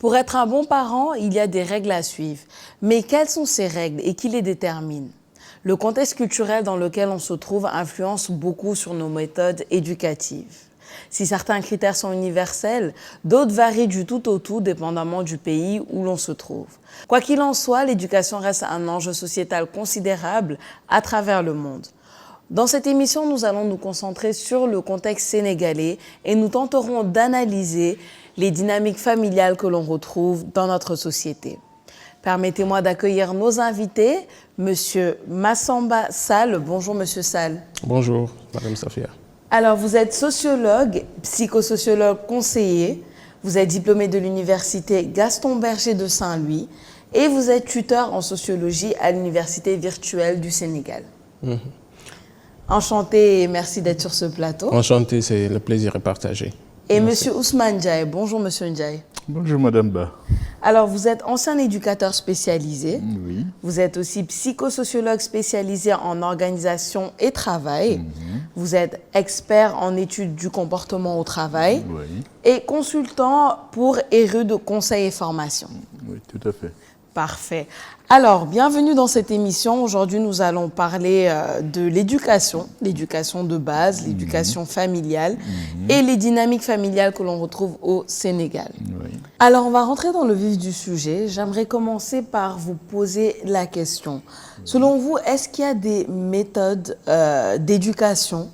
Pour être un bon parent, il y a des règles à suivre. Mais quelles sont ces règles et qui les détermine? Le contexte culturel dans lequel on se trouve influence beaucoup sur nos méthodes éducatives. Si certains critères sont universels, d'autres varient du tout au tout dépendamment du pays où l'on se trouve. Quoi qu'il en soit, l'éducation reste un enjeu sociétal considérable à travers le monde. Dans cette émission, nous allons nous concentrer sur le contexte sénégalais et nous tenterons d'analyser les dynamiques familiales que l'on retrouve dans notre société. Permettez-moi d'accueillir nos invités, Monsieur Massamba Sall. Bonjour Monsieur Sall. Bonjour Madame Safia. Alors vous êtes sociologue, psychosociologue conseiller, vous êtes diplômé de l'université Gaston Berger de Saint-Louis et vous êtes tuteur en sociologie à l'université virtuelle du Sénégal. Enchanté et merci d'être sur ce plateau. Enchanté, c'est le plaisir est partagé. Et Monsieur Ousmane Ndiaye. Bonjour Monsieur Ndiaye. Bonjour Madame Ba. Alors vous êtes ancien éducateur spécialisé. Oui. Vous êtes aussi psychosociologue spécialisé en organisation et travail. Vous êtes expert en études du comportement au travail. Oui. Et consultant pour ERU de conseil et formation. Oui, tout à fait. Parfait. Alors, bienvenue dans cette émission. Aujourd'hui, nous allons parler de l'éducation de base, l'éducation familiale et les dynamiques familiales que l'on retrouve au Sénégal. Oui. Alors, on va rentrer dans le vif du sujet. J'aimerais commencer par vous poser la question. Selon vous, est-ce qu'il y a des méthodes d'éducation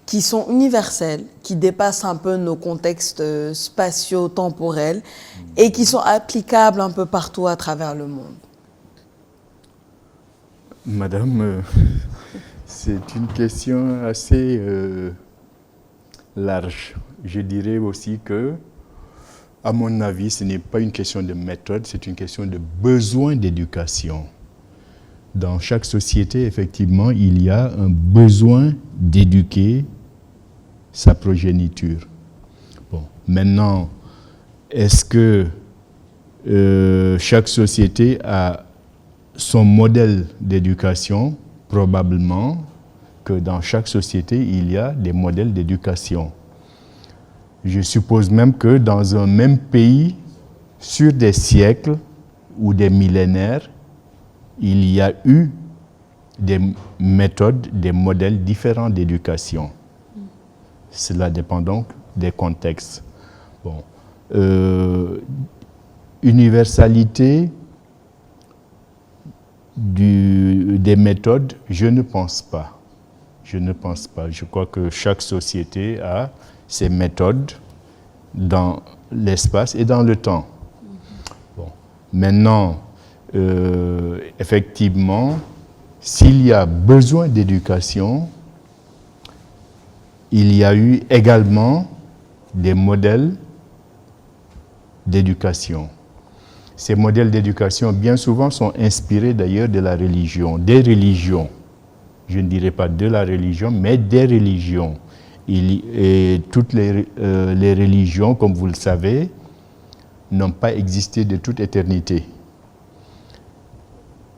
qui sont universelles, qui dépassent un peu nos contextes spatio-temporels et qui sont applicables un peu partout à travers le monde? Madame, c'est une question assez large. Je dirais aussi que, à mon avis, ce n'est pas une question de méthode, c'est une question de besoin d'éducation. Dans chaque société, effectivement, il y a un besoin d'éduquer sa progéniture. Bon, maintenant, est-ce que chaque société a son modèle d'éducation? Probablement que dans chaque société, il y a des modèles d'éducation. Je suppose même que dans un même pays, sur des siècles ou des millénaires, il y a eu des méthodes, des modèles différents d'éducation. Cela dépend donc des contextes. Bon. Universalité des méthodes, je ne pense pas. Je ne pense pas. Je crois que chaque société a ses méthodes dans l'espace et dans le temps. Bon. Maintenant, effectivement, s'il y a besoin d'éducation, il y a eu également des modèles d'éducation. Ces modèles d'éducation, bien souvent, sont inspirés d'ailleurs de la religion, des religions. Je ne dirais pas de la religion, mais des religions. Et toutes les religions, comme vous le savez, n'ont pas existé de toute éternité.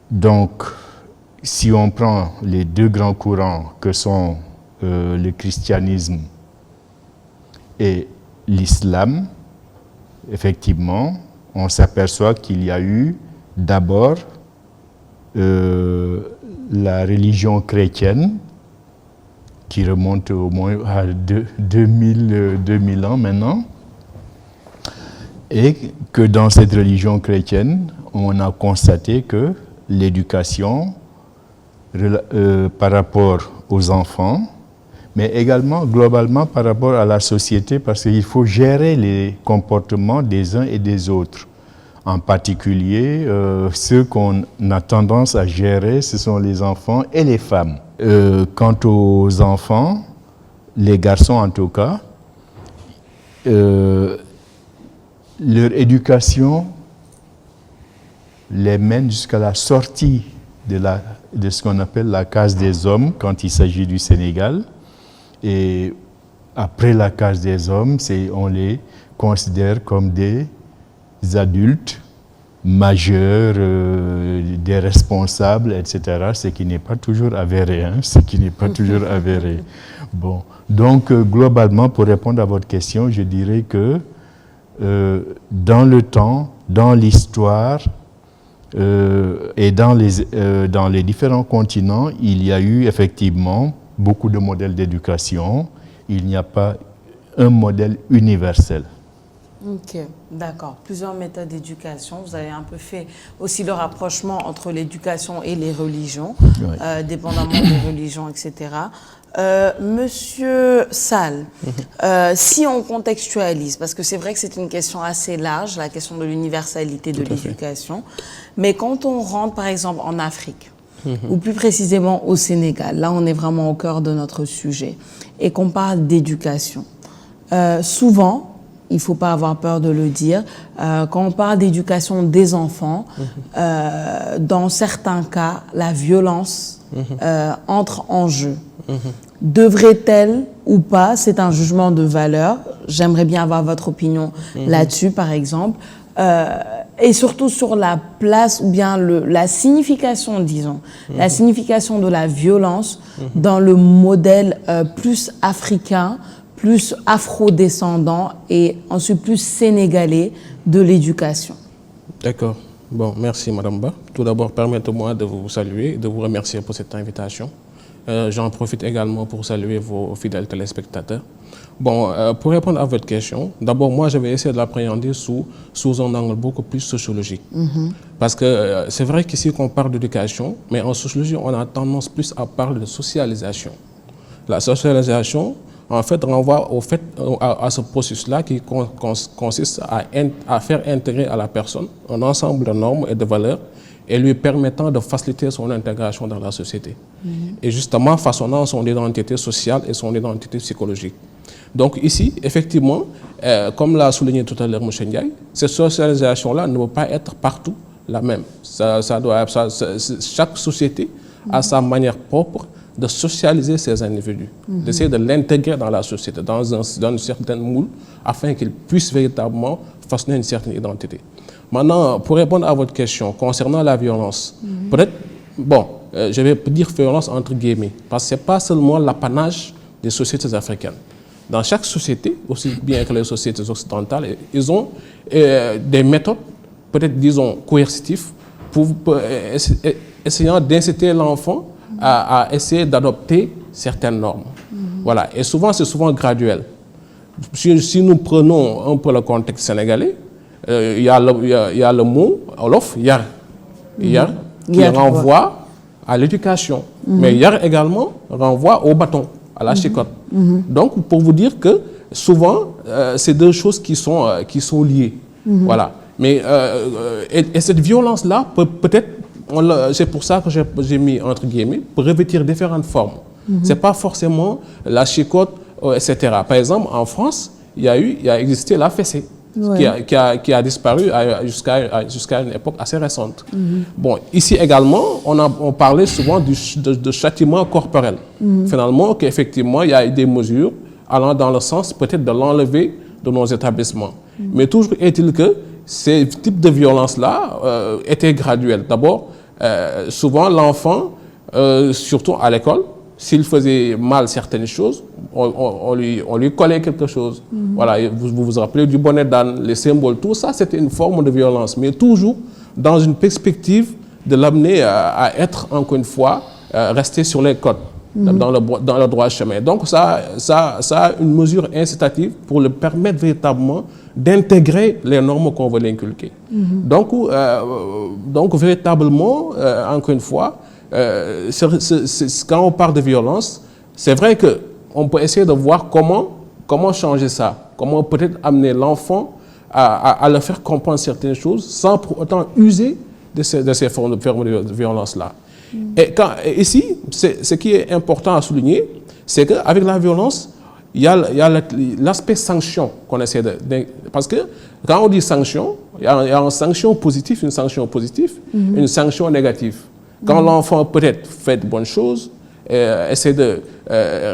Donc, si on prend les deux grands courants que sont le christianisme et l'islam, effectivement, on s'aperçoit qu'il y a eu d'abord la religion chrétienne qui remonte au moins à 2000 ans maintenant, et que dans cette religion chrétienne, on a constaté que l'éducation par rapport aux enfants, mais également globalement par rapport à la société, parce qu'il faut gérer les comportements des uns et des autres. En particulier, ceux qu'on a tendance à gérer, ce sont les enfants et les femmes. Quant aux enfants, les garçons en tout cas, leur éducation les mène jusqu'à la sortie de ce qu'on appelle la case des hommes quand il s'agit du Sénégal. Et après la case des hommes, on les considère comme des adultes majeurs, des responsables, etc., ce qui n'est pas toujours avéré. Bon. Donc, globalement, pour répondre à votre question, je dirais que dans le temps, dans l'histoire et dans les différents continents, il y a eu effectivement beaucoup de modèles d'éducation. Il n'y a pas un modèle universel. Ok, d'accord. Plusieurs méthodes d'éducation. Vous avez un peu fait aussi le rapprochement entre l'éducation et les religions, Oui. dépendamment des religions, etc. Monsieur Sall, si on contextualise, parce que c'est vrai que c'est une question assez large, la question de l'universalité de l'éducation, mais quand on rentre par exemple en Afrique, ou plus précisément au Sénégal, là on est vraiment au cœur de notre sujet, et qu'on parle d'éducation, souvent, il ne faut pas avoir peur de le dire, quand on parle d'éducation des enfants, dans certains cas, la violence entre en jeu. Devrait-elle ou pas, c'est un jugement de valeur, j'aimerais bien avoir votre opinion là-dessus par exemple, et surtout sur la place ou bien la signification, disons, la signification de la violence dans le modèle plus africain, plus afro-descendant et ensuite plus sénégalais de l'éducation. D'accord. Bon, merci Madame Ba. Tout d'abord, permettez-moi de vous saluer et de vous remercier pour cette invitation. J'en profite également pour saluer vos fidèles téléspectateurs. Bon, pour répondre à votre question, d'abord, moi, je vais essayer de l'appréhender sous un angle beaucoup plus sociologique. Parce que c'est vrai qu'ici, qu'on parle d'éducation, mais en sociologie, on a tendance plus à parler de socialisation. La socialisation, en fait, renvoie à ce processus-là qui consiste à faire intégrer à la personne un ensemble de normes et de valeurs et lui permettant de faciliter son intégration dans la société. Et justement, façonnant son identité sociale et son identité psychologique. Donc ici, effectivement, comme l'a souligné tout à l'heure M. Ndiaye, cette socialisation-là ne peut pas être partout la même. Chaque société a sa manière propre de socialiser ces individus, d'essayer de l'intégrer dans la société, dans une certaine moule, afin qu'ils puissent véritablement façonner une certaine identité. Maintenant, pour répondre à votre question concernant la violence, peut-être, bon, je vais dire violence entre guillemets, parce que ce n'est pas seulement l'apanage des sociétés africaines. Dans chaque société, aussi bien que les sociétés occidentales, ils ont des méthodes, peut-être disons coercitives, pour essayant d'inciter l'enfant à essayer d'adopter certaines normes. Voilà. Et souvent, c'est souvent graduel. Si nous prenons un peu le contexte sénégalais, il y a le mot Olof, Yar. Yar, qui renvoie à l'éducation. Mais Yar également renvoie au bâton, à la chicotte. Donc, pour vous dire que souvent, c'est deux choses qui sont liées. Voilà. Mais, et cette violence-là, peut-être, c'est pour ça que j'ai mis entre guillemets, pour revêtir différentes formes. Ce n'est pas forcément la chicotte, etc. Par exemple, en France, il y a existé la fessée, qui a disparu jusqu'à une époque assez récente. Bon, ici également, on parlait souvent de châtiment corporel. Finalement, qu'effectivement, il y a des mesures allant dans le sens peut-être de l'enlever de nos établissements. Mais toujours est-il que ces types de violences-là étaient graduels. D'abord, souvent l'enfant, surtout à l'école, s'il faisait mal certaines choses, on lui collait quelque chose. Voilà, vous vous rappelez du bonnet d'âne, les symboles, tout ça, c'était une forme de violence, mais toujours dans une perspective de l'amener à être, encore une fois, resté sur les côtes, dans le droit chemin. Donc ça a une mesure incitative pour le permettre véritablement d'intégrer les normes qu'on veut l'inculquer. Donc, véritablement, encore une fois, quand on parle de violence, c'est vrai qu'on peut essayer de voir comment changer ça, comment peut-être amener l'enfant à le faire comprendre certaines choses sans pour autant user de ces formes de violence-là. Et ici, ce qui est important à souligner, c'est qu'avec la violence, il y a l'aspect sanction qu'on essaie parce que quand on dit sanction, il y a une sanction positive, une sanction négative. Quand l'enfant peut-être fait de bonnes choses, essaie de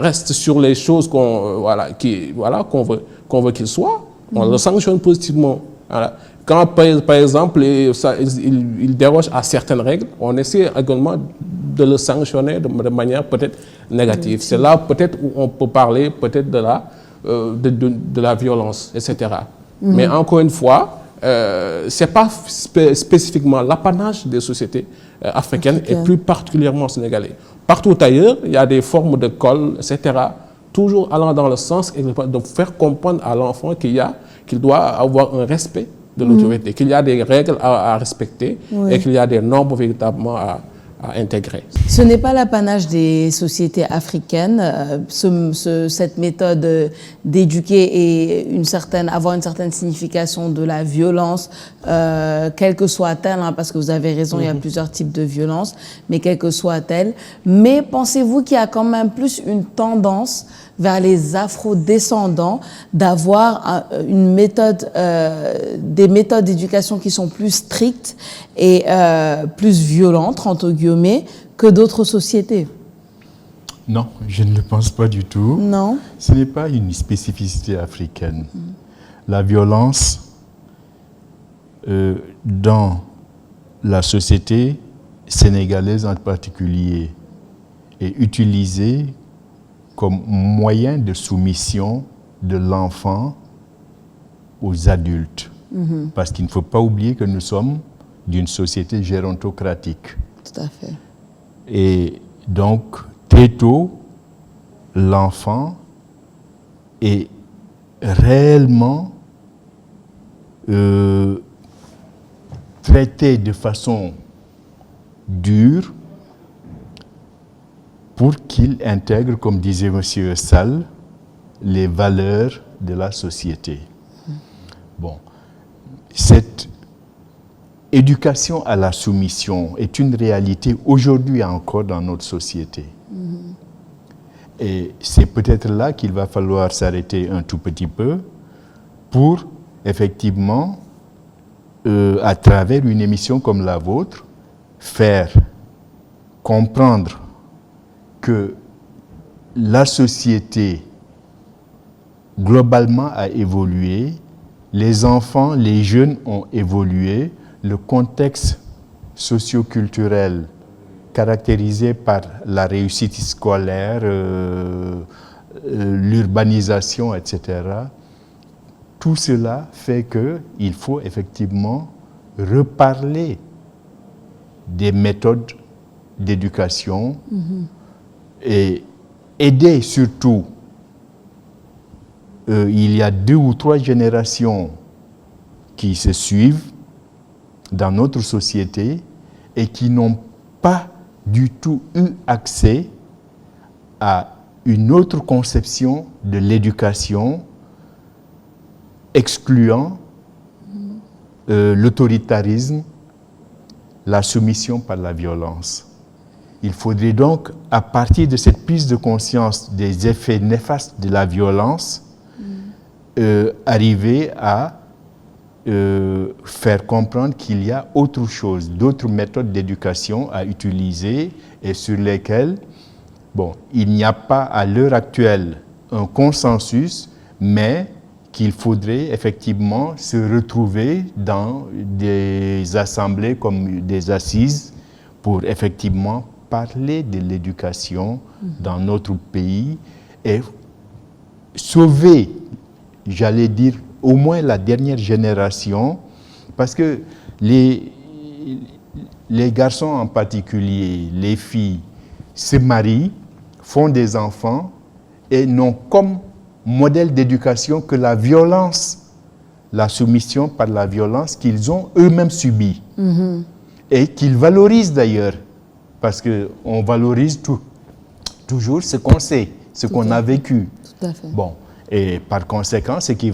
rester sur les choses qu'on veut qu'il soit, on le sanctionne positivement. Voilà. Quand, par exemple, il déroge à certaines règles, on essaie également de le sanctionner de manière peut-être négative. C'est là peut-être où on peut parler peut-être de la violence, etc. Mais encore une fois, ce n'est pas spécifiquement l'apanage des sociétés africaines et plus particulièrement sénégalais. Partout ailleurs, il y a des formes de colle, etc., toujours allant dans le sens de faire comprendre à l'enfant qu'il doit avoir un respect de l'autorité, qu'il y a des règles à respecter et qu'il y a des normes véritablement à intégrer. Ce n'est pas l'apanage des sociétés africaines, cette méthode d'éduquer et avoir une certaine signification de la violence, quelle que soit-elle, hein, parce que vous avez raison, il y a plusieurs types de violence, mais quelle que soit-elle. Mais pensez-vous qu'il y a quand même plus une tendance vers les afro-descendants d'avoir une méthode, des méthodes d'éducation qui sont plus strictes et plus violentes, entre guillemets, que d'autres sociétés? Non, je ne le pense pas du tout. Non. Ce n'est pas une spécificité africaine. La violence dans la société sénégalaise en particulier est utilisée comme moyen de soumission de l'enfant aux adultes. Parce qu'il ne faut pas oublier que nous sommes d'une société gérontocratique. Tout à fait. Et donc, très tôt, l'enfant est réellement traité de façon dure pour qu'il intègre, comme disait M. Sall, les valeurs de la société. Bon, cette éducation à la soumission est une réalité aujourd'hui encore dans notre société. Et c'est peut-être là qu'il va falloir s'arrêter un tout petit peu pour, effectivement, à travers une émission comme la vôtre, faire comprendre que la société globalement a évolué, les enfants, les jeunes ont évolué, le contexte socio-culturel caractérisé par la réussite scolaire, l'urbanisation, etc., tout cela fait qu'il faut effectivement reparler des méthodes d'éducation et aider surtout. Il y a 2 ou 3 générations qui se suivent dans notre société et qui n'ont pas du tout eu accès à une autre conception de l'éducation excluant l'autoritarisme, la soumission par la violence. Il faudrait donc, à partir de cette prise de conscience des effets néfastes de la violence, arriver à faire comprendre qu'il y a autre chose, d'autres méthodes d'éducation à utiliser et sur lesquelles, bon, il n'y a pas à l'heure actuelle un consensus, mais qu'il faudrait effectivement se retrouver dans des assemblées comme des assises pour effectivement parler de l'éducation dans notre pays et sauver, j'allais dire, au moins la dernière génération, parce que les garçons en particulier, les filles, se marient, font des enfants et n'ont comme modèle d'éducation que la violence, la soumission par la violence qu'ils ont eux-mêmes subie. Et qu'ils valorisent d'ailleurs, parce qu'on valorise toujours ce qu'on sait, ce qu'on a vécu. Tout à fait. Bon. Et par conséquent, ce qui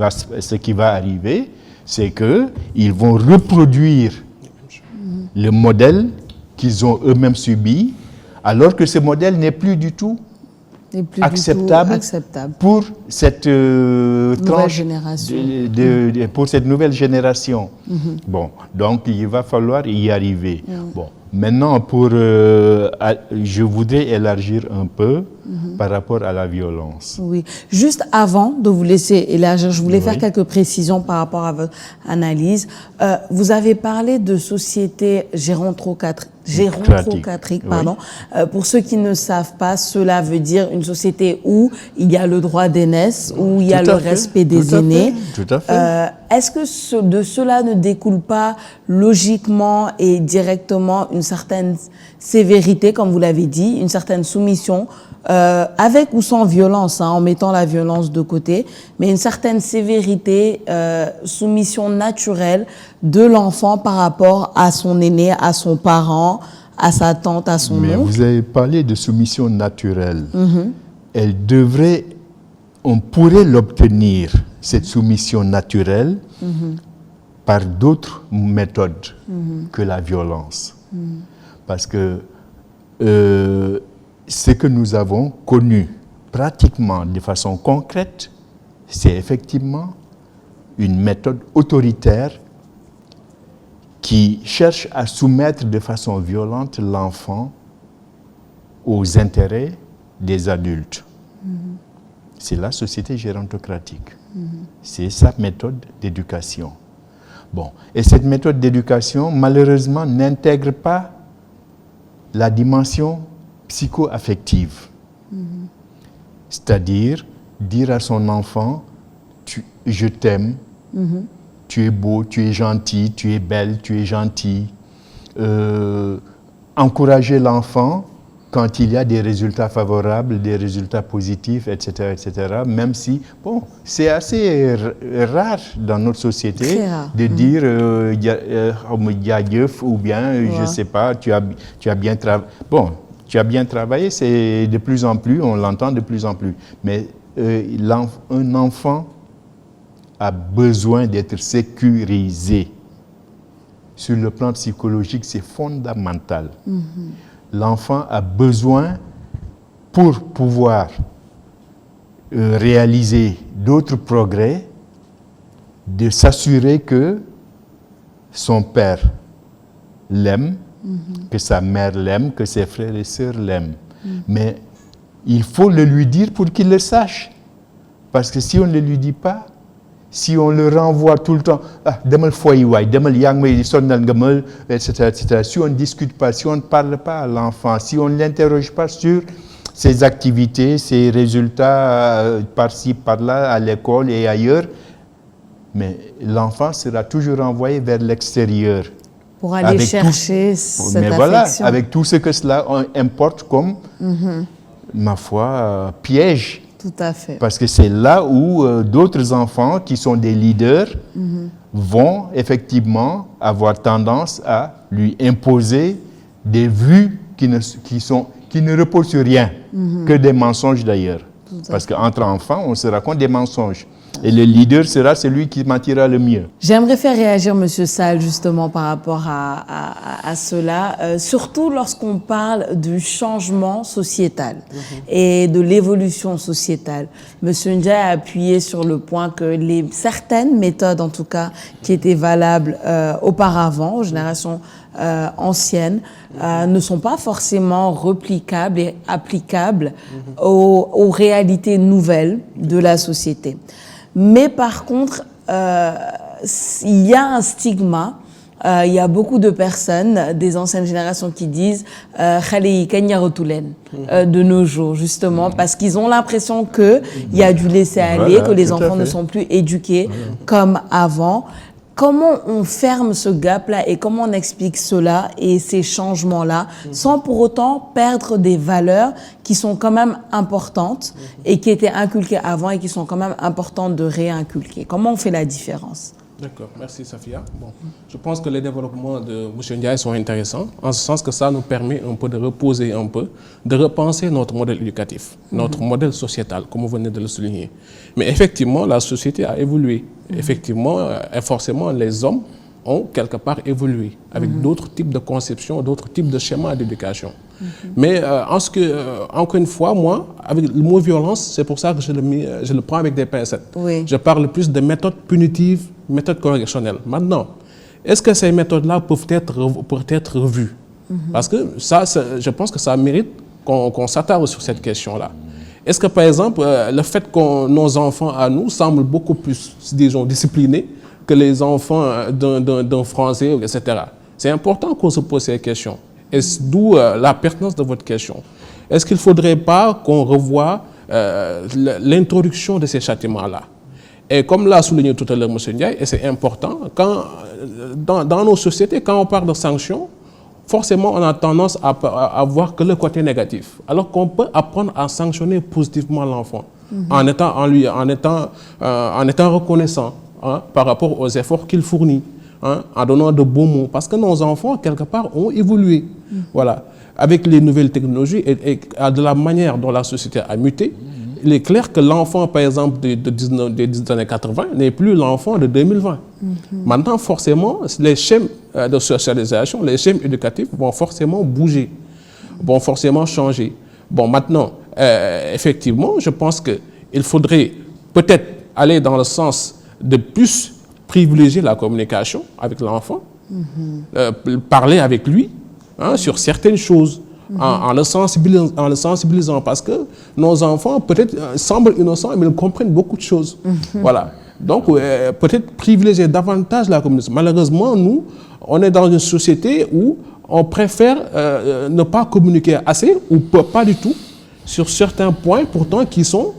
va arriver, c'est qu'ils vont reproduire le modèle qu'ils ont eux-mêmes subi, alors que ce modèle n'est plus du tout acceptable pour cette tranche, pour cette nouvelle génération. Bon, donc il va falloir y arriver. Bon, maintenant, je voudrais élargir un peu par rapport à la violence. Oui. Juste avant de vous laisser élargir, je voulais Oui. faire quelques précisions par rapport à votre analyse. Vous avez parlé de société gérontocratique, pardon. Pour ceux qui ne savent pas, cela veut dire une société où il y a le droit d'aînesse, où il y a le respect des aînés. Tout à fait. Est-ce que de cela ne découle pas logiquement et directement une certaine sévérité, comme vous l'avez dit, une certaine soumission, avec ou sans violence, en mettant la violence de côté, mais une certaine sévérité, soumission naturelle de l'enfant par rapport à son aîné, à son parent, à sa tante, à son Mais oncle? vous avez parlé de soumission naturelle. Elle devrait, on pourrait l'obtenir, cette soumission naturelle, par d'autres méthodes que la violence. Parce que ce que nous avons connu pratiquement de façon concrète, c'est effectivement une méthode autoritaire qui cherche à soumettre de façon violente l'enfant aux intérêts des adultes. C'est la société gérontocratique. C'est sa méthode d'éducation. Bon. Et cette méthode d'éducation, malheureusement, n'intègre pas la dimension psycho-affective. C'est-à-dire dire à son enfant, je t'aime, tu es beau, tu es gentil, tu es belle, tu es gentil. Encourager l'enfant quand il y a des résultats favorables, des résultats positifs, etc., même si, bon, c'est assez rare dans notre société de dire ou bien, je ne sais pas, tu as bien travaillé. Bon, tu as bien travaillé, c'est de plus en plus, on l'entend de plus en plus. Mais un enfant a besoin d'être sécurisé. Sur le plan psychologique, c'est fondamental. L'enfant a besoin, pour pouvoir réaliser d'autres progrès, de s'assurer que son père l'aime, que sa mère l'aime, que ses frères et sœurs l'aiment. Mais il faut le lui dire pour qu'il le sache. Parce que si on ne le lui dit pas, si on le renvoie tout le temps, etc., si on ne discute pas, si on ne parle pas à l'enfant, si on ne l'interroge pas sur ses activités, ses résultats par-ci, par-là, à l'école et ailleurs, mais l'enfant sera toujours renvoyé vers l'extérieur. Pour aller chercher cette affection. Voilà, avec tout ce que cela importe comme, ma foi, piège. Tout à fait. Parce que c'est là où d'autres enfants qui sont des leaders vont effectivement avoir tendance à lui imposer des vues qui ne reposent sur rien, que des mensonges d'ailleurs. Parce qu'entre enfants, on se raconte des mensonges. Et le leader sera celui qui mentira le mieux. J'aimerais faire réagir M. Sall justement par rapport à cela, surtout lorsqu'on parle du changement sociétal et de l'évolution sociétale. M. Ndiaye a appuyé sur le point que certaines méthodes, en tout cas, qui étaient valables auparavant, aux générations anciennes, ne sont pas forcément replicables et applicables aux réalités nouvelles de la société. Mais par contre, il y a un stigma. Il y a beaucoup de personnes, des anciennes générations qui disent de nos jours, justement, parce qu'ils ont l'impression qu'il y a du laisser-aller, que les enfants ne sont plus éduqués comme avant. Comment on ferme ce gap-là et comment on explique cela et ces changements-là sans pour autant perdre des valeurs qui sont quand même importantes et qui étaient inculquées avant et qui sont quand même importantes de réinculquer? Comment on fait la différence? D'accord, merci Safia. Bon, je pense que les développements de M. Ndiaye sont intéressants, en ce sens que ça nous permet un peu de reposer un peu, de repenser notre modèle éducatif, notre modèle sociétal, comme vous venez de le souligner. Mais effectivement, la société a évolué. Effectivement, et forcément, les hommes ont quelque part évolué avec d'autres types de conceptions, d'autres types de schémas d'éducation. Mais encore une fois, moi, avec le mot violence, c'est pour ça que je le prends avec des pincettes. Oui. Je parle plus de méthodes punitives, méthodes correctionnelles. Maintenant, est-ce que ces méthodes-là peuvent être revues? Parce que ça, je pense que ça mérite qu'on s'attarde sur cette question-là. Est-ce que, par exemple, le fait que nos enfants à nous semblent beaucoup plus, disons, disciplinés que les enfants d'un Français, etc. C'est important qu'on se pose ces questions. Et d'où la pertinence de votre question. Est-ce qu'il ne faudrait pas qu'on revoie l'introduction de ces châtiments-là? Et comme l'a souligné tout à l'heure M. Ndiaye, et c'est important, dans nos sociétés, quand on parle de sanctions, forcément, on a tendance à voir que le côté négatif. Alors qu'on peut apprendre à sanctionner positivement l'enfant en étant reconnaissant par rapport aux efforts qu'il fournit, en donnant de bons mots. Parce que nos enfants, quelque part, ont évolué. Voilà. Avec les nouvelles technologies et de la manière dont la société a muté, il est clair que l'enfant, par exemple, des années 80 n'est plus l'enfant de 2020. Maintenant, forcément, les schèmes de socialisation, les schèmes éducatifs vont forcément bouger, vont forcément changer. Bon, maintenant, effectivement, je pense qu'il faudrait peut-être aller dans le sens de plus privilégier la communication avec l'enfant, parler avec lui sur certaines choses, en le sensibilisant, parce que nos enfants peut-être semblent innocents, mais ils comprennent beaucoup de choses. Voilà. Donc, peut-être privilégier davantage la communication. Malheureusement, nous, on est dans une société où on préfère ne pas communiquer assez, ou pas du tout, sur certains points pourtant qui sont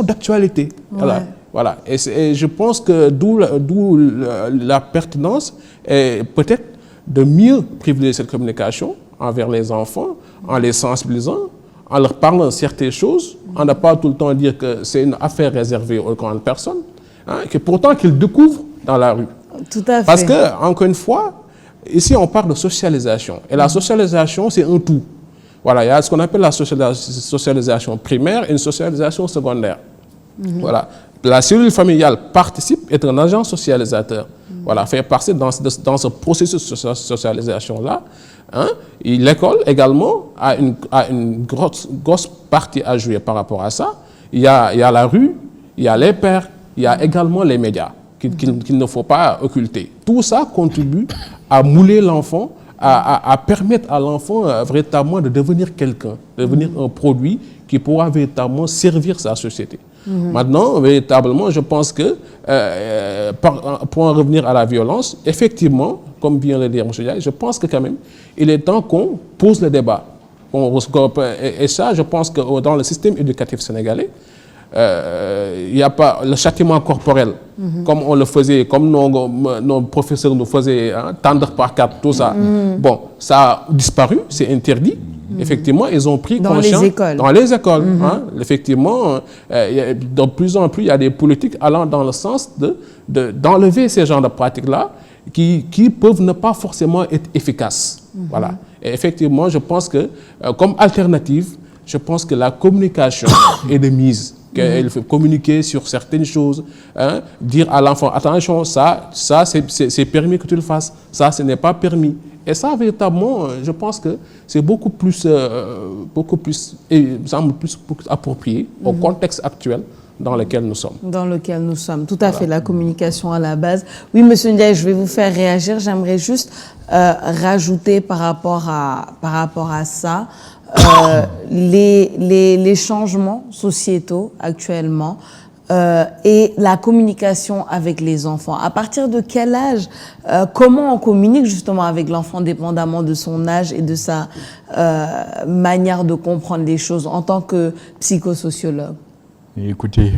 d'actualité. Ouais. Voilà. Et je pense que d'où la pertinence est peut-être de mieux privilégier cette communication envers les enfants, en les sensibilisant, en leur parlant de certaines choses, en ne pas tout le temps dire que c'est une affaire réservée aux grandes personnes, que pourtant qu'ils découvrent dans la rue. Tout à fait. Parce que, encore une fois, ici on parle de socialisation. Et la socialisation, c'est un tout. Voilà, il y a ce qu'on appelle la socialisation primaire et une socialisation secondaire. Voilà. La cellule familiale participe, est un agent socialisateur. Voilà, fait partie dans ce processus de socialisation-là. Et l'école également a une grosse partie à jouer par rapport à ça. Il y a la rue, il y a les pères, il y a également les médias qu'il ne faut pas occulter. Tout ça contribue à mouler l'enfant, à permettre à l'enfant véritablement de devenir quelqu'un, de devenir un produit qui pourra véritablement servir sa société. Maintenant, véritablement, je pense que, pour en revenir à la violence, effectivement, comme vient de le dire M. Ndiaye, je pense que quand même, il est temps qu'on pose le débat. Et ça, je pense que dans le système éducatif sénégalais, il n'y a pas le châtiment corporel, comme on le faisait, comme nos professeurs nous faisaient, tendre par quatre, tout ça. Bon, ça a disparu, c'est interdit. Effectivement, ils ont pris conscience dans les écoles. Effectivement, de plus en plus, il y a des politiques allant dans le sens d'enlever ces genres de pratiques-là qui peuvent ne pas forcément être efficaces. Voilà. Et effectivement, je pense que, comme alternative, je pense que la communication est de mise. Qu'il faut communiquer sur certaines choses, dire à l'enfant, attention, ça c'est permis que tu le fasses, ça, ce n'est pas permis. Et ça, véritablement, je pense que c'est beaucoup plus approprié au contexte actuel dans lequel nous sommes. Dans lequel nous sommes, tout à fait, la communication à la base. Oui, M. Ndiaye, je vais vous faire réagir. J'aimerais juste rajouter par rapport à ça, les changements sociétaux actuellement et la communication avec les enfants. À partir de quel âge, comment on communique justement avec l'enfant dépendamment de son âge et de sa manière de comprendre les choses en tant que psychosociologue? Écoutez,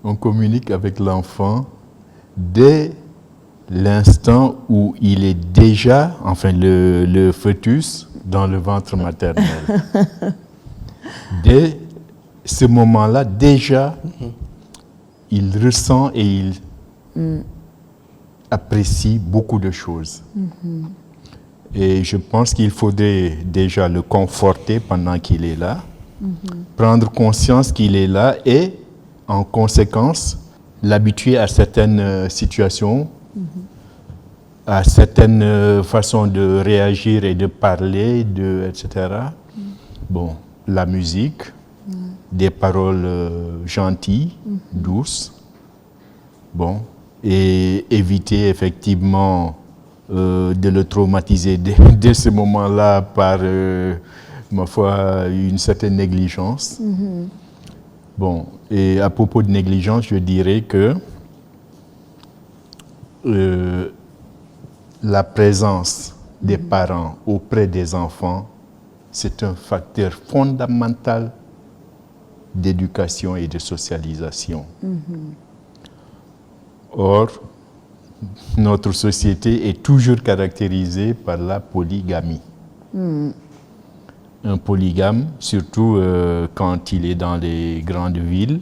on communique avec l'enfant dès l'instant où il est déjà, enfin le fœtus, dans le ventre maternel. Dès ce moment-là, déjà, il ressent et il apprécie beaucoup de choses. Et je pense qu'il faudrait déjà le conforter pendant qu'il est là, prendre conscience qu'il est là et, en conséquence, l'habituer à certaines situations, à certaines façons de réagir et de parler, etc. Bon, la musique, des paroles gentilles, douces, bon, et éviter effectivement de le traumatiser dès ce moment-là par ma foi, une certaine négligence. Bon, et à propos de négligence, je dirais que la présence des parents auprès des enfants, c'est un facteur fondamental d'éducation et de socialisation. Or, notre société est toujours caractérisée par la polygamie. Un polygame, surtout quand il est dans les grandes villes,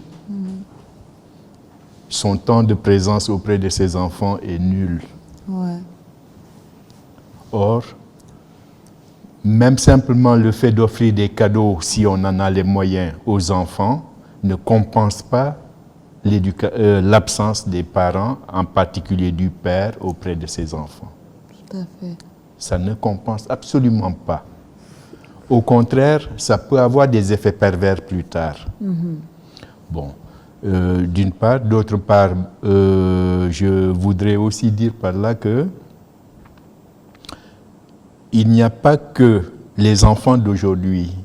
son temps de présence auprès de ses enfants est nul. Ouais. Or, même simplement le fait d'offrir des cadeaux, si on en a les moyens, aux enfants, ne compense pas l'absence des parents, en particulier du père, auprès de ses enfants. Tout à fait. Ça ne compense absolument pas. Au contraire, ça peut avoir des effets pervers plus tard. Bon, d'une part. D'autre part, je voudrais aussi dire par là que il n'y a pas que les enfants d'aujourd'hui.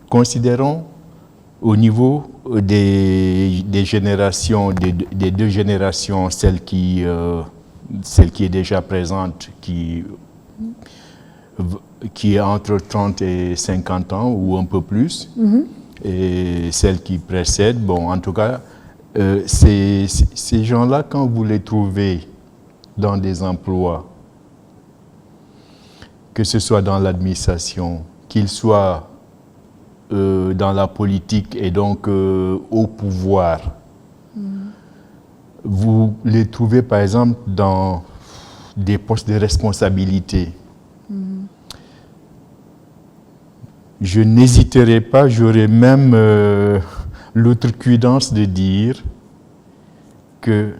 Considérons au niveau des générations, des deux générations, celle qui est déjà présente, qui est entre 30 et 50 ans ou un peu plus, et celle qui précède. Bon, en tout cas, ces gens-là, quand vous les trouvez dans des emplois, que ce soit dans l'administration, qu'ils soient dans la politique et donc au pouvoir, vous les trouvez par exemple dans des postes de responsabilité. Je n'hésiterai pas, j'aurais même l'outrecuidance de dire que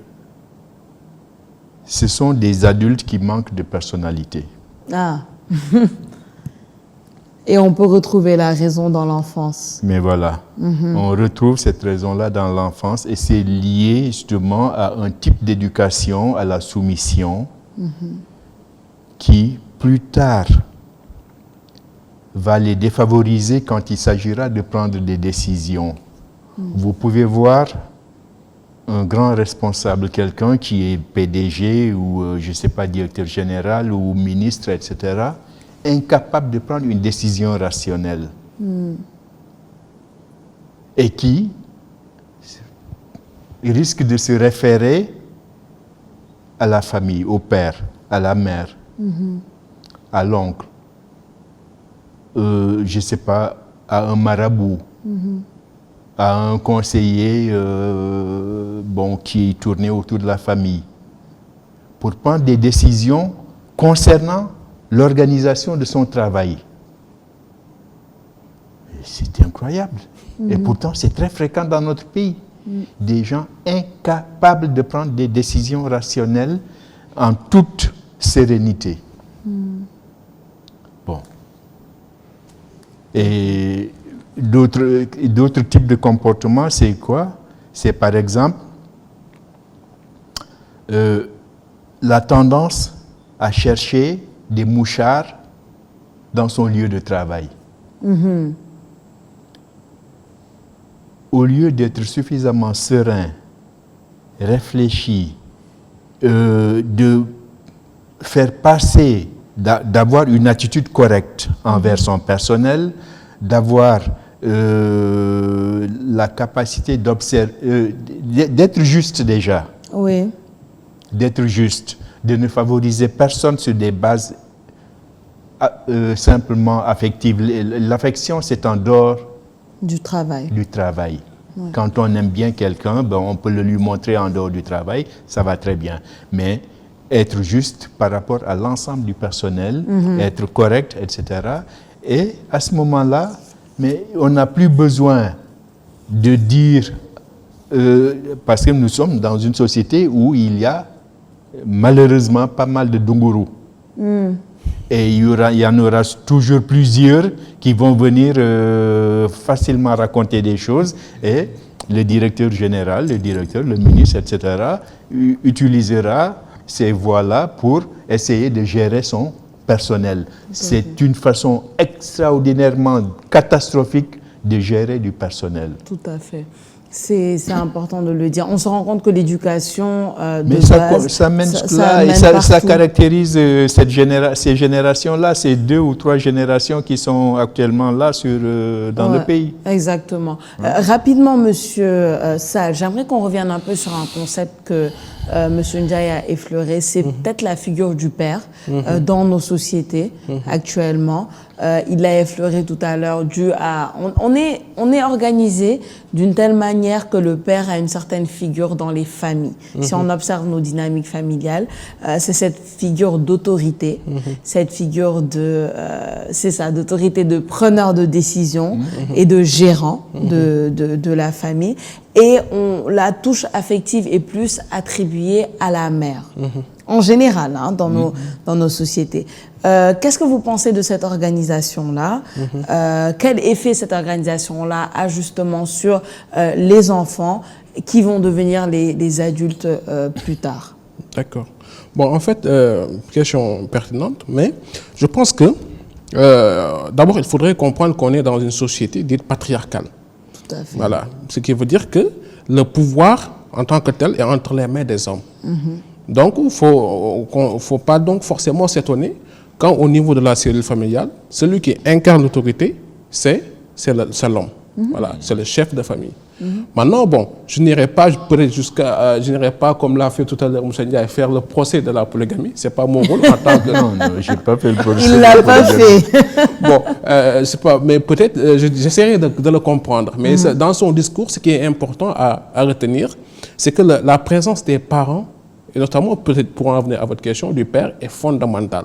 ce sont des adultes qui manquent de personnalité. Ah. Et on peut retrouver la raison dans l'enfance. Mais voilà, on retrouve cette raison-là dans l'enfance et c'est lié justement à un type d'éducation, à la soumission, qui plus tard va les défavoriser quand il s'agira de prendre des décisions. Vous pouvez voir un grand responsable, quelqu'un qui est PDG ou, je ne sais pas, directeur général ou ministre, etc., incapable de prendre une décision rationnelle. Et qui risque de se référer à la famille, au père, à la mère, à l'oncle, je ne sais pas, à un marabout, à un conseiller qui tournait autour de la famille, pour prendre des décisions concernant l'organisation de son travail. C'est incroyable. Et pourtant, c'est très fréquent dans notre pays. Des gens incapables de prendre des décisions rationnelles en toute sérénité. Bon. Et d'autres types de comportements, c'est quoi? C'est par exemple la tendance à chercher des mouchards dans son lieu de travail. Au lieu d'être suffisamment serein, réfléchi, de faire passer, d'avoir une attitude correcte envers son personnel, d'avoir la capacité d'observer, d'être juste déjà. Oui. D'être juste, de ne favoriser personne sur des bases simplement affectives. L'affection, c'est en dehors du travail. Ouais. Quand on aime bien quelqu'un, on peut le lui montrer en dehors du travail, ça va très bien. Mais être juste par rapport à l'ensemble du personnel, être correct, etc. Et à ce moment-là, mais on n'a plus besoin de dire, parce que nous sommes dans une société où il y a malheureusement pas mal de dungourous. Et il y en aura toujours plusieurs qui vont venir facilement raconter des choses et le directeur général, le ministre, etc. utilisera ces voies-là pour essayer de gérer son personnel. C'est une façon extraordinairement catastrophique de gérer du personnel. Tout à fait. C'est important de le dire. On se rend compte que l'éducation Mais ça mène là et ça caractérise ces générations-là, ces 2 ou 3 générations qui sont actuellement là dans le pays. Exactement. Rapidement, Monsieur Sall, j'aimerais qu'on revienne un peu sur un concept que Monsieur Ndiaye a effleuré. C'est peut-être la figure du père dans nos sociétés actuellement. Il l'a effleuré tout à l'heure, dû à... On est organisé d'une telle manière que le père a une certaine figure dans les familles. Si on observe nos dynamiques familiales, c'est cette figure d'autorité, cette figure d'autorité de preneur de décision et de gérant de la famille. Et la touche affective est plus attribuée à la mère. En général, dans nos sociétés. Qu'est-ce que vous pensez de cette organisation-là? Quel effet cette organisation-là a justement sur les enfants qui vont devenir les adultes plus tard? D'accord. Bon, en fait, question pertinente, mais je pense que d'abord, il faudrait comprendre qu'on est dans une société dite patriarcale. Tout à fait. Voilà. Ce qui veut dire que le pouvoir, en tant que tel, est entre les mains des hommes. Donc, il ne faut pas donc forcément s'étonner quand, au niveau de la cellule familiale, celui qui incarne l'autorité, c'est l'homme. Voilà, c'est le chef de famille. Maintenant, bon, je n'irai pas comme l'a fait tout à l'heure M. Ndiaye, faire le procès de la polygamie. C'est pas mon rôle en tant que... Non, j'ai pas fait le procès. Il l'a pas fait. Bon, c'est pas, mais peut-être, j'essaierai de le comprendre. Mais dans son discours, ce qui est important à retenir, c'est que la présence des parents, et notamment peut-être pour en venir à votre question, du père, est fondamentale.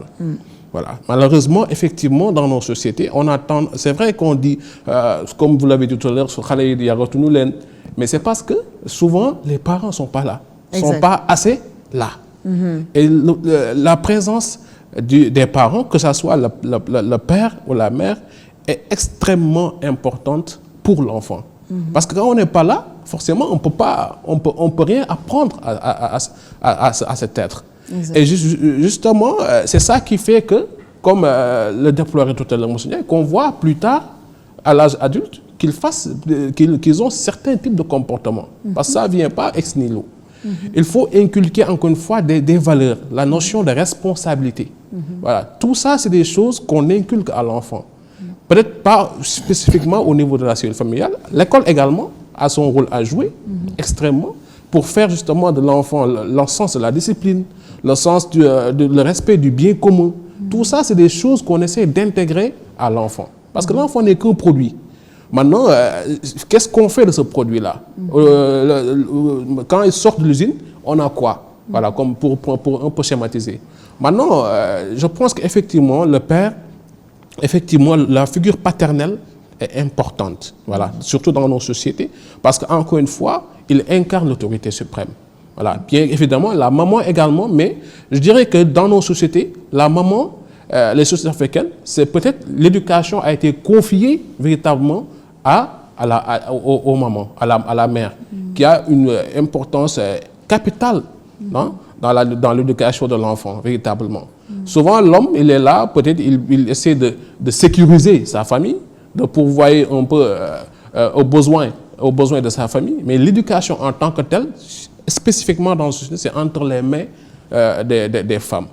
Voilà. Malheureusement, effectivement, dans nos sociétés, on attend. C'est vrai qu'on dit, comme vous l'avez dit tout à l'heure, mais c'est parce que souvent les parents ne sont pas là, ne sont pas assez là. Et la présence des parents, que ce soit le père ou la mère, est extrêmement importante pour l'enfant. Parce que quand on n'est pas là, forcément, on peut rien apprendre à cet être. Exact. Et justement, c'est ça qui fait que, comme le déplorait tout à l'heure M. Ndiaye, qu'on voit plus tard, à l'âge adulte, qu'ils ont certains types de comportements. Parce que ça ne vient pas ex nihilo. Il faut inculquer encore une fois des valeurs, la notion de responsabilité. Voilà. Tout ça, c'est des choses qu'on inculque à l'enfant. Peut-être pas spécifiquement au niveau de la cellule familiale. L'école également a son rôle à jouer, extrêmement, pour faire justement de l'enfant le sens de la discipline, le sens le respect du bien commun. Tout ça, c'est des choses qu'on essaie d'intégrer à l'enfant. Parce que l'enfant n'est qu'un produit. Maintenant, qu'est-ce qu'on fait de ce produit-là? Quand il sort de l'usine, on a quoi? Voilà, comme pour un peu schématiser. Maintenant, je pense qu'effectivement, le père, effectivement, la figure paternelle est importante, voilà, surtout dans nos sociétés, parce qu'encore une fois, il incarne l'autorité suprême. Voilà. Bien évidemment, la maman également, mais je dirais que dans nos sociétés, la maman, les sociétés africaines, c'est peut-être l'éducation a été confiée véritablement aux mamans, à la mère, qui a une importance capitale dans l'éducation de l'enfant, véritablement. Souvent, l'homme, il est là, peut-être il essaie de sécuriser sa famille, de pourvoyer un peu aux besoins de sa famille, mais l'éducation en tant que telle, spécifiquement dans la société, c'est entre les mains des femmes.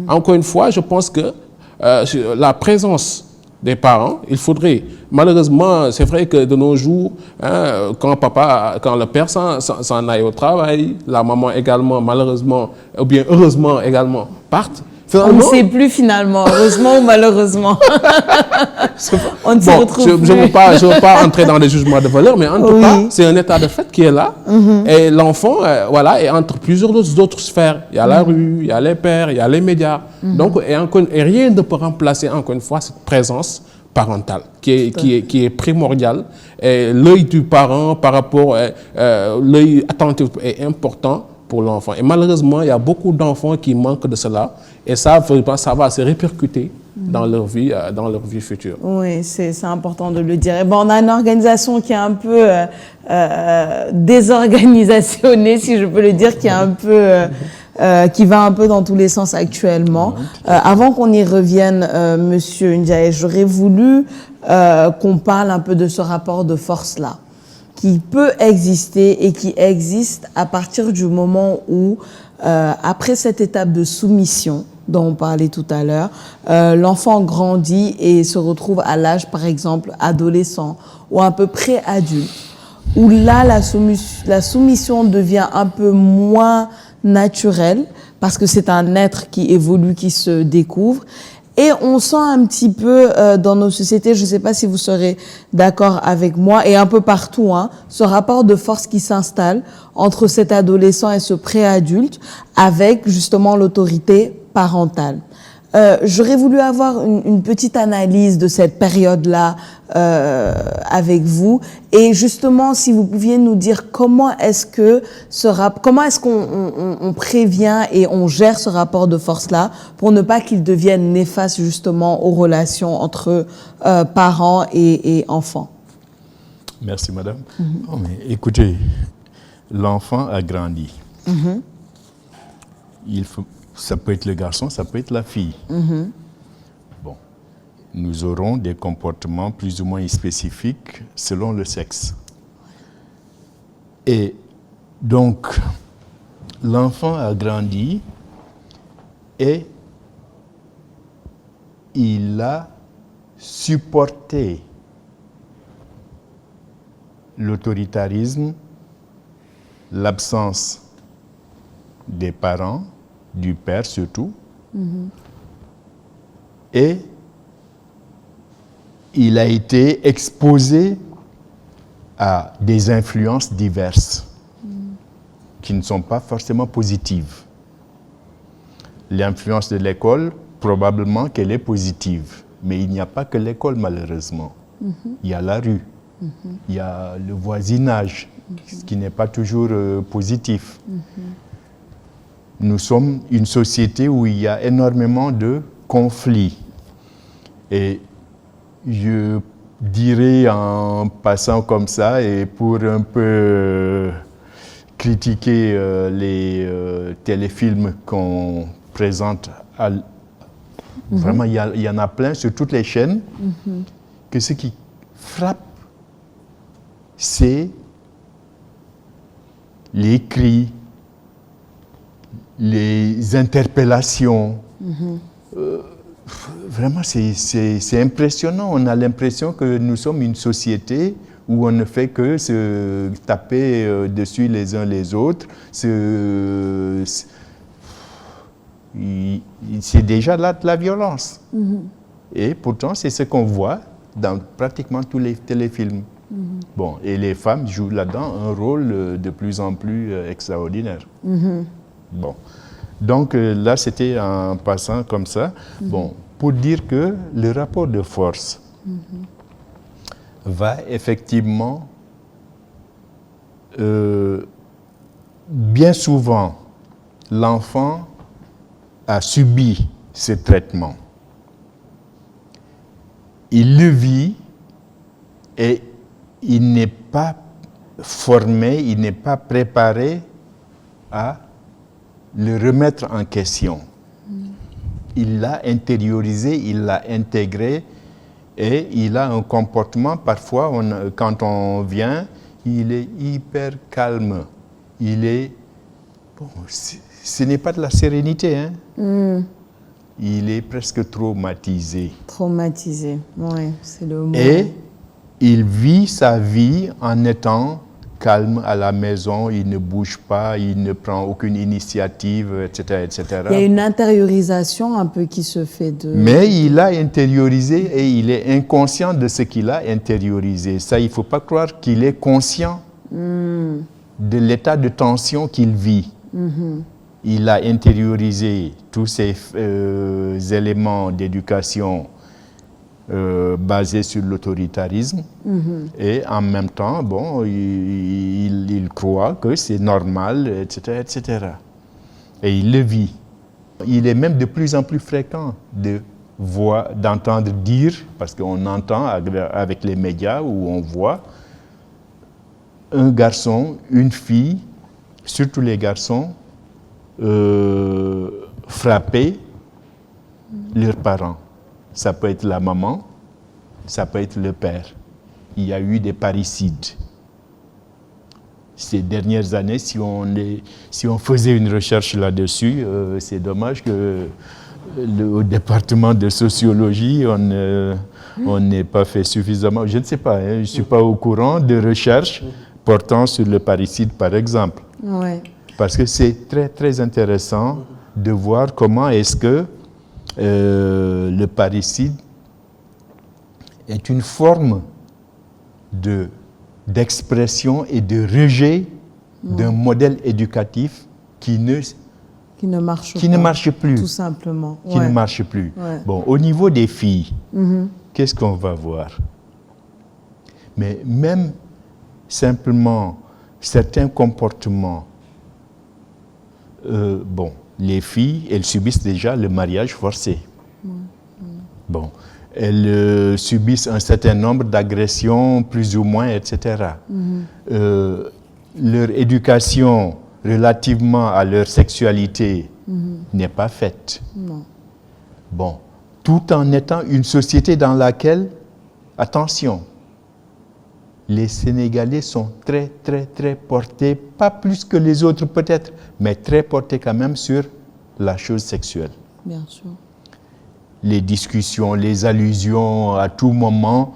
Encore une fois, je pense que la présence des parents, il faudrait, malheureusement, c'est vrai que de nos jours, quand le père s'en aille au travail, la maman également, malheureusement, ou bien heureusement également, partent. On ne sait plus finalement, heureusement ou malheureusement. On ne se retrouve plus. Je ne veux pas entrer dans les jugements de valeur, mais en tout cas, c'est un état de fait qui est là. Et l'enfant, voilà, est entre plusieurs autres sphères. Il y a la rue, il y a les pères, il y a les médias. Donc, et rien ne peut remplacer, encore une fois, cette présence parentale qui est primordiale. Et l'œil du parent par rapport, l'œil attentif est important pour l'enfant. Et malheureusement, il y a beaucoup d'enfants qui manquent de cela. Et ça va se répercuter dans leur vie future. Oui, c'est important de le dire. Et bon, on a une organisation qui est un peu désorganisationnée, si je peux le dire, qui est un peu qui va un peu dans tous les sens actuellement. Avant qu'on y revienne, Monsieur Ndiaye, j'aurais voulu qu'on parle un peu de ce rapport de force-là, qui peut exister et qui existe à partir du moment où, après cette étape de soumission dont on parlait tout à l'heure, l'enfant grandit et se retrouve à l'âge, par exemple, adolescent ou un peu pré-adulte, où là, la soumission devient un peu moins naturelle parce que c'est un être qui évolue, qui se découvre. Et on sent un petit peu dans nos sociétés, je ne sais pas si vous serez d'accord avec moi, et un peu partout, hein, ce rapport de force qui s'installe entre cet adolescent et ce préadulte avec justement l'autorité parentale. J'aurais voulu avoir une petite analyse de cette période-là avec vous, et justement si vous pouviez nous dire comment est-ce qu'on prévient et on gère ce rapport de force-là pour ne pas qu'il devienne néfaste justement aux relations entre parents et enfants. Merci madame. Oh, mais écoutez, l'enfant a grandi. Ça peut être le garçon, ça peut être la fille. Bon, nous aurons des comportements plus ou moins spécifiques selon le sexe. Et donc, l'enfant a grandi et il a supporté l'autoritarisme, l'absence des parents, du père surtout, et il a été exposé à des influences diverses qui ne sont pas forcément positives. L'influence de l'école, probablement qu'elle est positive, mais il n'y a pas que l'école malheureusement. Il y a la rue, il y a le voisinage, ce qui n'est pas toujours positif. Nous sommes une société où il y a énormément de conflits. Et je dirais en passant comme ça, et pour un peu critiquer les téléfilms qu'on présente, vraiment il y en a plein sur toutes les chaînes, que ce qui frappe, c'est les cris, les interpellations. Vraiment, c'est impressionnant. On a l'impression que nous sommes une société où on ne fait que se taper dessus les uns les autres. C'est déjà là de la violence. Et pourtant, c'est ce qu'on voit dans pratiquement tous les téléfilms. Bon, et les femmes jouent là-dedans un rôle de plus en plus extraordinaire. Bon, donc là c'était en passant comme ça. Bon, pour dire que le rapport de force va effectivement, bien souvent, l'enfant a subi ce traitement. Il le vit et il n'est pas formé, il n'est pas préparé à le remettre en question. Il l'a intériorisé, il l'a intégré et il a un comportement, parfois, quand on vient, il est hyper calme. Il est... Bon, ce n'est pas de la sérénité, hein. Il est presque traumatisé. Traumatisé, oui, c'est le mot. Et il vit sa vie en étant calme à la maison, il ne bouge pas, il ne prend aucune initiative, etc., etc. Il y a une intériorisation un peu qui se fait de... Mais il a intériorisé et il est inconscient de ce qu'il a intériorisé. Ça, il ne faut pas croire qu'il est conscient de l'état de tension qu'il vit. Il a intériorisé tous ces éléments d'éducation basé sur l'autoritarisme et en même temps, bon, il croit que c'est normal, etc., etc. Et il le vit. Il est même de plus en plus fréquent d'entendre dire, parce qu'on entend avec les médias où on voit un garçon, une fille, surtout les garçons, frapper leurs parents. Ça peut être la maman, ça peut être le père. Il y a eu des parricides. Ces dernières années, si on faisait une recherche là-dessus, c'est dommage que au département de sociologie, on n'ait pas fait suffisamment. Je ne sais pas, je ne suis pas au courant de recherches portant sur le parricide, par exemple. Ouais. Parce que c'est très, très intéressant de voir comment est-ce que le parricide est une forme d'expression et de rejet d'un modèle éducatif qui ne marche plus. Tout simplement. Qui ne marche plus. Ouais. Bon, au niveau des filles, qu'est-ce qu'on va voir? Mais même simplement certains comportements, bon, les filles, elles subissent déjà le mariage forcé. Bon, elles subissent un certain nombre d'agressions, plus ou moins, etc. Leur éducation relativement à leur sexualité n'est pas faite. Non. Bon, tout en étant une société dans laquelle, attention, les Sénégalais sont très, très, très portés, pas plus que les autres peut-être, mais très portés quand même sur la chose sexuelle. Bien sûr. Les discussions, les allusions à tout moment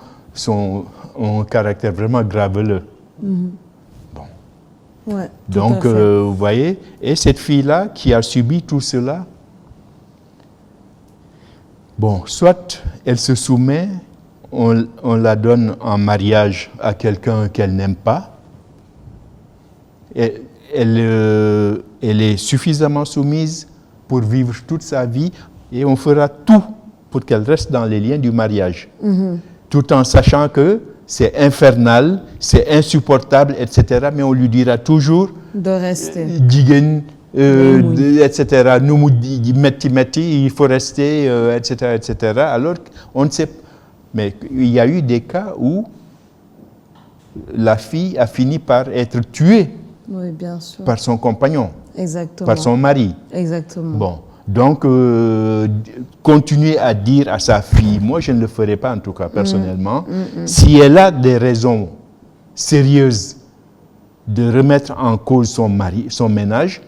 ont un caractère vraiment graveleux. Bon. Ouais, Donc, vous voyez, et cette fille-là qui a subi tout cela, bon, soit elle se soumet, on la donne en mariage à quelqu'un qu'elle n'aime pas, et elle est suffisamment soumise pour vivre toute sa vie, et on fera tout pour qu'elle reste dans les liens du mariage, tout en sachant que c'est infernal, c'est insupportable, etc. Mais on lui dira toujours de rester. Etc. Nous metti, il faut rester, etc., etc. Alors on ne sait pas. Mais il y a eu des cas où la fille a fini par être tuée bien sûr. par son compagnon, exactement. par son mari. Exactement. Bon, donc continuer à dire à sa fille, moi je ne le ferai pas en tout cas personnellement, si elle a des raisons sérieuses de remettre en cause son ménage,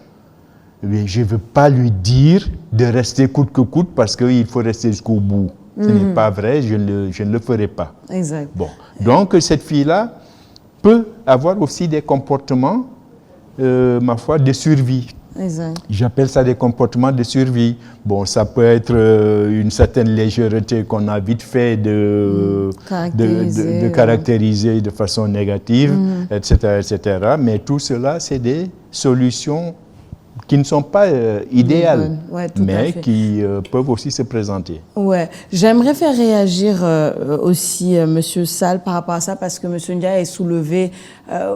mais je ne veux pas lui dire de rester coûte que coûte parce qu'il faut rester jusqu'au bout. Ce n'est pas vrai, je ne le ferai pas. Exact. Bon. Donc, cette fille-là peut avoir aussi des comportements, ma foi, de survie. Exact. J'appelle ça des comportements de survie. Bon, ça peut être une certaine légèreté qu'on a vite fait de caractériser de façon négative, etc., etc. Mais tout cela, c'est des solutions qui ne sont pas idéales, mais qui peuvent aussi se présenter. Ouais, j'aimerais faire réagir aussi Monsieur Sall par rapport à ça, parce que Monsieur Ndiaye a soulevé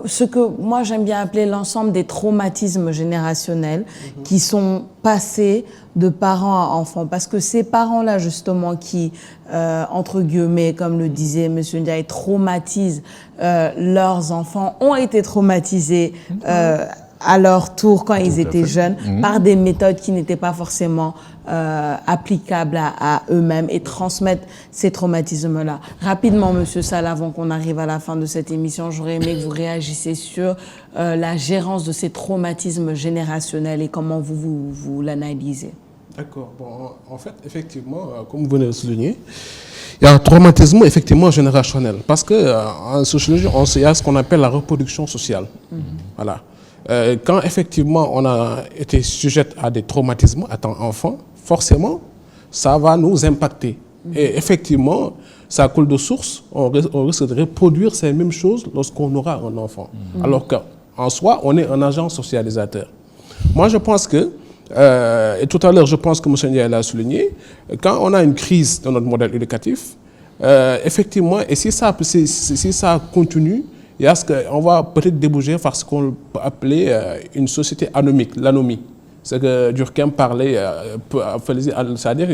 ce que moi j'aime bien appeler l'ensemble des traumatismes générationnels qui sont passés de parents à enfants, parce que ces parents-là justement qui, entre guillemets, comme le disait Monsieur Ndiaye, traumatisent leurs enfants, ont été traumatisés à leur tour quand ils étaient jeunes par des méthodes qui n'étaient pas forcément applicables à eux-mêmes et transmettent ces traumatismes-là. Rapidement, Monsieur Sall, avant qu'on arrive à la fin de cette émission, j'aurais aimé que vous réagissiez sur la gérance de ces traumatismes générationnels et comment vous l'analysez. D'accord. Bon, en fait, effectivement, comme vous venez de le souligner, il y a un traumatisme effectivement générationnel parce qu'en sociologie, il y a ce qu'on appelle la reproduction sociale. Voilà. Quand effectivement on a été sujette à des traumatismes à tant enfant, forcément, ça va nous impacter. Et effectivement, ça coule de source, on risque de reproduire ces mêmes choses lorsqu'on aura un enfant. Alors qu'en soi, on est un agent socialisateur. Moi, je pense que, et tout à l'heure, je pense que M. Ndiaye l'a souligné, quand on a une crise dans notre modèle éducatif, effectivement, et si ça continue, il y a on va peut-être déboucher par ce qu'on peut appeler une société anomique, l'anomie. C'est que Durkheim parlait, c'est-à-dire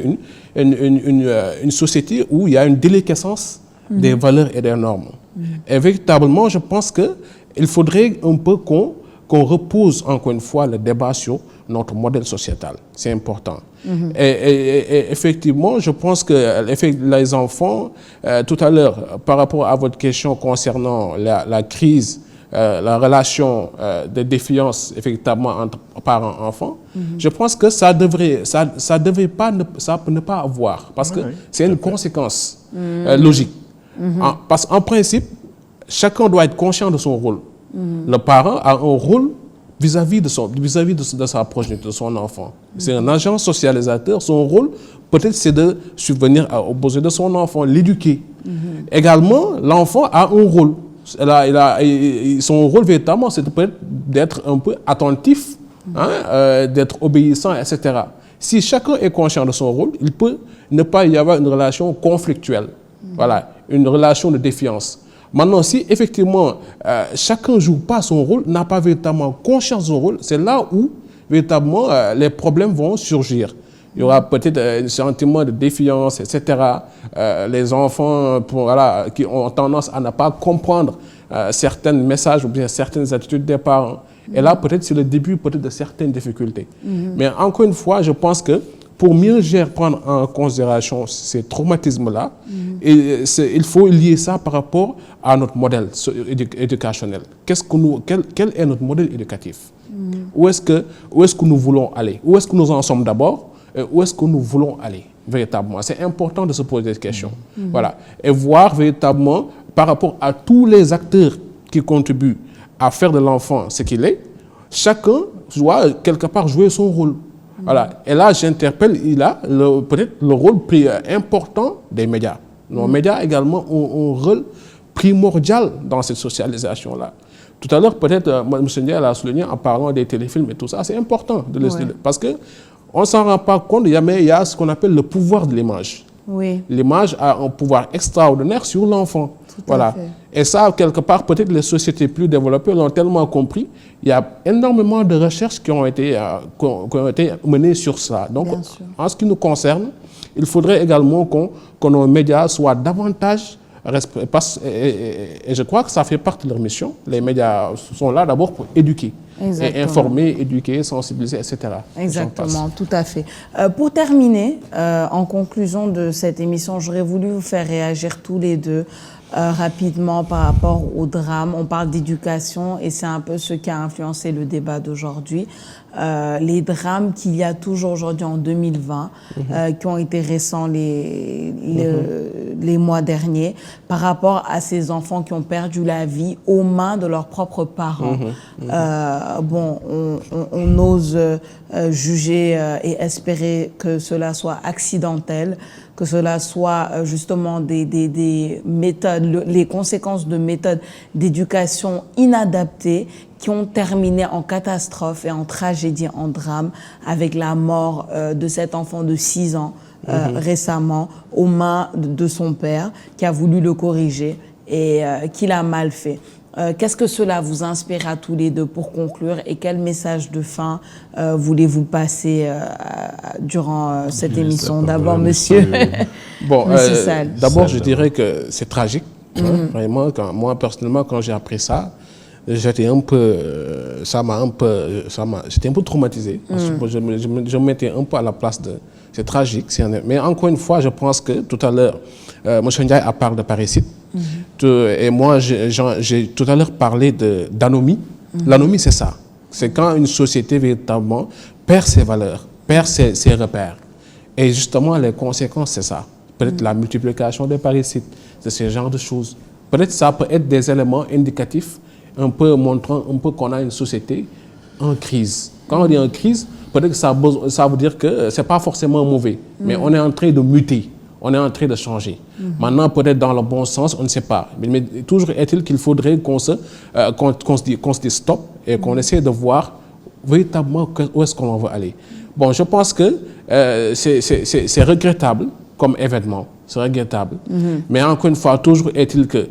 une société où il y a une déliquescence des valeurs et des normes. Et véritablement, je pense qu'il faudrait un peu qu'on qu'on repose encore une fois le débat sur notre modèle sociétal. C'est important. Et effectivement, je pense que les enfants, tout à l'heure, par rapport à votre question concernant la crise, la relation de défiance effectivement entre parents-enfants, je pense que ça devrait pas ne pas avoir, parce que c'est une conséquence logique. Parce qu'en principe, chacun doit être conscient de son rôle. Le parent a un rôle vis-à-vis de sa progéniture, de son enfant. C'est un agent socialisateur. Son rôle, peut-être, c'est de subvenir aux besoins de son enfant, l'éduquer. Également, l'enfant a un rôle. Son rôle, véritablement, c'est peut-être d'être un peu attentif, d'être obéissant, etc. Si chacun est conscient de son rôle, il peut ne pas y avoir une relation conflictuelle. Voilà, une relation de défiance. Maintenant, si effectivement chacun ne joue pas son rôle, n'a pas véritablement conscience de son rôle, c'est là où véritablement les problèmes vont surgir. Il y aura peut-être un sentiment de défiance, etc. Les enfants qui ont tendance à ne pas comprendre certains messages ou bien certaines attitudes des parents. Et là, peut-être c'est le début de certaines difficultés. Mais encore une fois, je pense que pour mieux prendre en considération ces traumatismes-là, il faut lier ça par rapport à notre modèle éducationnel. Quel est notre modèle éducatif? Où est-ce que nous voulons aller? Où est-ce que nous en sommes d'abord? Où est-ce que nous voulons aller véritablement? C'est important de se poser des questions. Voilà. Et voir véritablement par rapport à tous les acteurs qui contribuent à faire de l'enfant ce qu'il est, chacun doit quelque part jouer son rôle. Voilà. Et là, j'interpelle, il a peut-être le rôle important des médias. Nos médias également ont un rôle primordial dans cette socialisation-là. Tout à l'heure, peut-être, M. Ndiaye l'a souligné en parlant des téléfilms et tout ça, c'est important de parce qu'on ne s'en rend pas compte, mais il y a ce qu'on appelle le pouvoir de l'image. Oui. L'image a un pouvoir extraordinaire sur l'enfant. Voilà. Et ça, quelque part, peut-être les sociétés plus développées l'ont tellement compris. Il y a énormément de recherches qui ont été menées sur ça. Donc, en ce qui nous concerne, il faudrait également que nos médias soient davantage et je crois que ça fait partie de leur mission. Les médias sont là d'abord pour éduquer. Et informer, éduquer, sensibiliser, etc. Exactement, tout à fait. Pour terminer, en conclusion de cette émission, j'aurais voulu vous faire réagir tous les deux rapidement par rapport au drame. On parle d'éducation et c'est un peu ce qui a influencé le débat d'aujourd'hui. Les drames qu'il y a toujours aujourd'hui en 2020, qui ont été récents les mois derniers, par rapport à ces enfants qui ont perdu la vie aux mains de leurs propres parents. On ose juger et espérer que cela soit accidentel, que cela soit justement des méthodes, les conséquences de méthodes d'éducation inadaptées qui ont terminé en catastrophe et en tragédie, en drame, avec la mort de cet enfant de 6 ans récemment aux mains de son père qui a voulu le corriger et qui l'a mal fait. Qu'est-ce que cela vous inspire à tous les deux pour conclure et quel message de fin voulez-vous passer durant cette émission? D'abord, monsieur. Monsieur Sall. D'abord, je dirais que c'est tragique. Vraiment, moi, personnellement, quand j'ai appris ça, j'étais un peu traumatisé. Je me mettais un peu à la place de... C'est tragique. Mais encore une fois, je pense que tout à l'heure, M. Ndiaye a parlé de parricide. Et moi, j'ai tout à l'heure parlé d'anomie. L'anomie, c'est ça. C'est quand une société véritablement perd ses valeurs, perd ses repères. Et justement, les conséquences, c'est ça. Peut-être la multiplication des parricides, c'est ce genre de choses. Peut-être ça peut être des éléments indicatifs, un peu montrant un peu qu'on a une société en crise. Quand on dit en crise, peut-être que ça veut dire que ce n'est pas forcément mauvais, mais on est en train de muter, on est en train de changer. Maintenant, peut-être dans le bon sens, on ne sait pas. Mais toujours est-il qu'il faudrait qu'on se dise stop et qu'on essaie de voir véritablement où est-ce qu'on veut aller. Bon, je pense que c'est regrettable comme événement, c'est regrettable. Mais encore une fois, toujours est-il que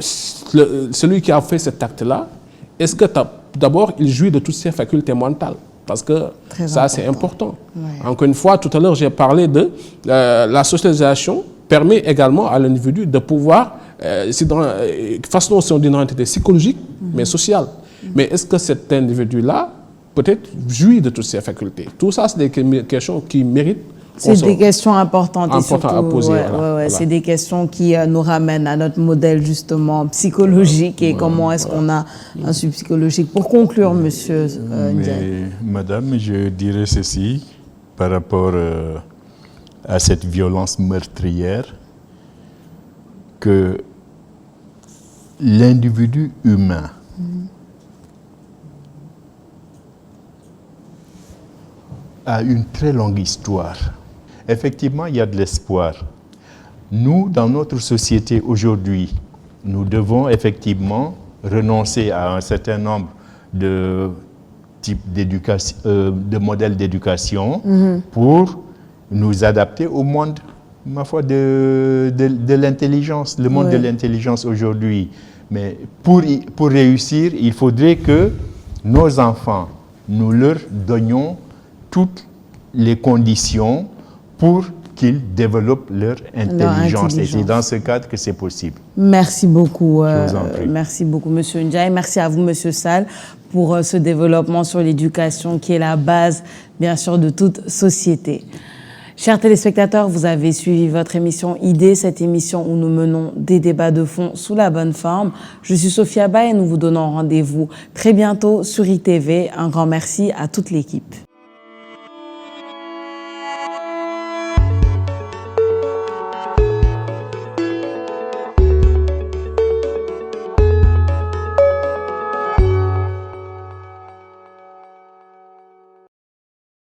celui qui a fait cet acte-là, est-ce que d'abord, il jouit de toutes ses facultés mentales? Parce que ça, c'est important. Ouais. Encore une fois, tout à l'heure, j'ai parlé de la socialisation permet également à l'individu de pouvoir façonner son identité psychologique, mais sociale. Mais est-ce que cet individu-là, peut-être, jouit de toutes ses facultés? Tout ça, c'est des questions qui méritent. C'est des questions importantes et surtout, à poser. c'est des questions qui nous ramènent à notre modèle justement psychologique et comment est-ce qu'on a un suivi psychologique. Pour conclure, Monsieur Ndiaye. Madame, je dirais ceci par rapport à cette violence meurtrière, que l'individu humain a une très longue histoire. Effectivement, il y a de l'espoir. Nous, dans notre société aujourd'hui, nous devons effectivement renoncer à un certain nombre de types d'éducation, de modèles d'éducation pour nous adapter au monde, ma foi, de l'intelligence, le monde de l'intelligence aujourd'hui. Mais pour réussir, il faudrait que nos enfants, nous leur donnions toutes les conditions pour qu'ils développent leur intelligence. Et c'est dans ce cadre que c'est possible. Merci beaucoup. Je vous en prie. Merci beaucoup, Monsieur Ndiaye. Merci à vous, Monsieur Sall, pour ce développement sur l'éducation qui est la base, bien sûr, de toute société. Chers téléspectateurs, vous avez suivi votre émission Idées, cette émission où nous menons des débats de fond sous la bonne forme. Je suis Sophia Ba et nous vous donnons rendez-vous très bientôt sur ITV. Un grand merci à toute l'équipe.